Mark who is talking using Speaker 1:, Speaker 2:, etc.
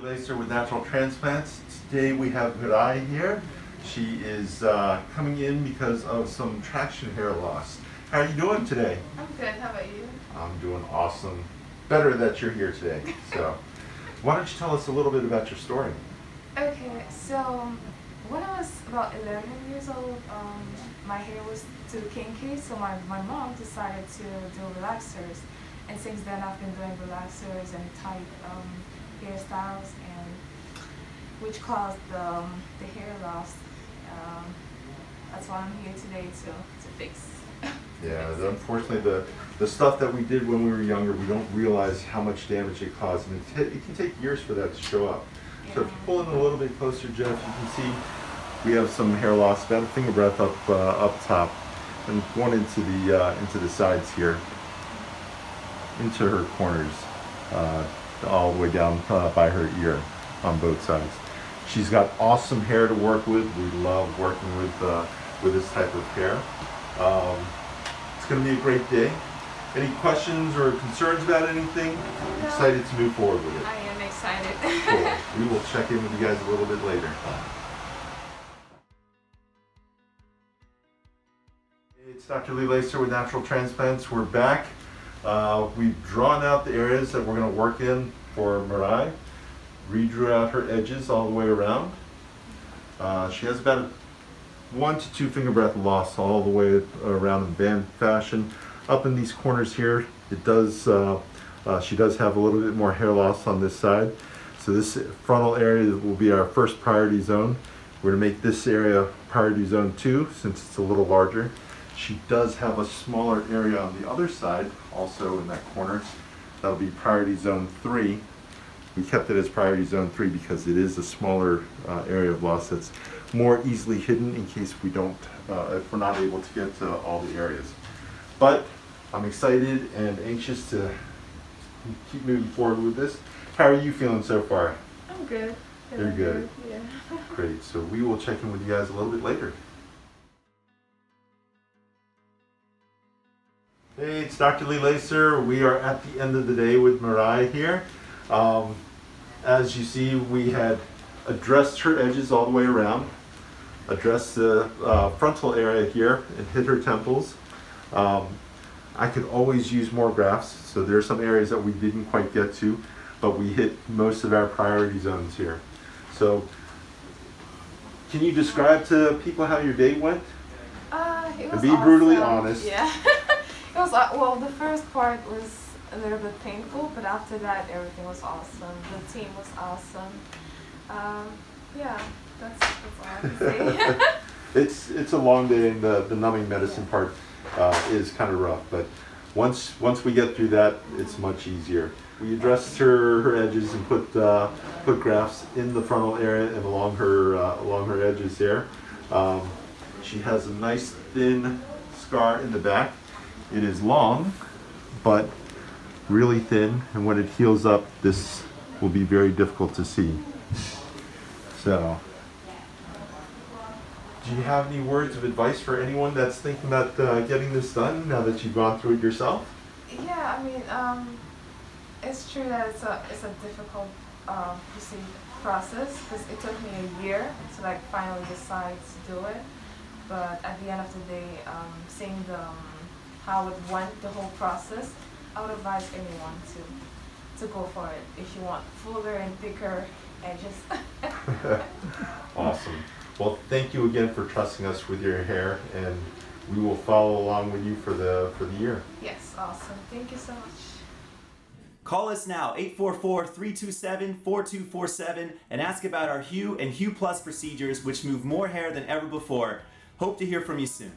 Speaker 1: Lacer with Natural Transplants. Today we have Mirai here. She is coming in because of some traction hair loss. How are you doing today?
Speaker 2: I'm good. How about you?
Speaker 1: I'm doing awesome. Better that you're here today. So, why don't you tell us a little bit about your story?
Speaker 2: Okay, so when I was about 11 years old, my hair was too kinky, so my mom decided to do relaxers. And since then I've been doing relaxers and tight hairstyles, and which caused the hair loss. That's why I'm here today to fix.
Speaker 1: Yeah, unfortunately the stuff that we did when we were younger, we don't realize how much damage it caused, and it can take years for that to show up.
Speaker 2: Yeah.
Speaker 1: So if you pull in a little bit closer, Jeff, you can see we have some hair loss, about a finger breadth up top, and one into the sides here, into her corners, all the way down by her ear on both sides. She's got awesome hair to work with. We love working with this type of hair. It's going to be a great day. Any questions or concerns about anything?
Speaker 2: No.
Speaker 1: Excited to move forward with it.
Speaker 2: I am excited.
Speaker 1: Cool. We will check in with you guys a little bit later. It's Dr. Lee Lacer with Natural Transplants. We're back. We've drawn out the areas that we're going to work in for Mirai. Redrew out her edges all the way around. She has about a 1 to 2 finger breadth loss all the way around in band fashion. Up in these corners here, it does. She does have a little bit more hair loss on this side. So this frontal area will be our first priority zone. We're going to make this area priority zone 2 since it's a little larger. She does have a smaller area on the other side, also in that corner. That'll be priority zone 3. We kept it as priority zone 3 because it is a smaller area of loss that's more easily hidden in case we don't, if we're not able to get to all the areas. But I'm excited and anxious to keep moving forward with this. How are you feeling so far?
Speaker 2: I'm good.
Speaker 1: You're good.
Speaker 2: Yeah.
Speaker 1: Great. So we will check in with you guys a little bit later. Hey, it's Dr. Lee Lacer. We are at the end of the day with Mirai here. As you see, we had addressed her edges all the way around, addressed the frontal area here, and hit her temples. I could always use more grafts, so there are some areas that we didn't quite get to, but we hit most of our priority zones here. So, can you describe to people how your day went?
Speaker 2: It was
Speaker 1: And be
Speaker 2: awesome.
Speaker 1: brutally honest.
Speaker 2: Yeah. It was well. The first part was a little bit painful, but after that, everything was awesome. The team was awesome. Yeah, that's all I can say.
Speaker 1: It's a long day, and the numbing medicine part is kind of rough, but once we get through that, it's much easier. We addressed her edges and put grafts in the frontal area and along her edges there. She has a nice thin scar in the back. It is long, but really thin, and when it heals up, this will be very difficult to see. So, do you have any words of advice for anyone that's thinking about getting this done now that you've gone through it yourself?
Speaker 2: Yeah, I mean, it's true that it's a difficult process, because it took me a year to finally decide to do it. But at the end of the day, seeing how it went, the whole process, I would advise anyone to go for it if you want fuller and thicker edges.
Speaker 1: Awesome. Well, thank you again for trusting us with your hair, and we will follow along with you for the year.
Speaker 2: Yes, awesome. Thank you so much.
Speaker 3: Call us now, 844-327-4247, and ask about our Hue and Hue Plus procedures, which move more hair than ever before. Hope to hear from you soon.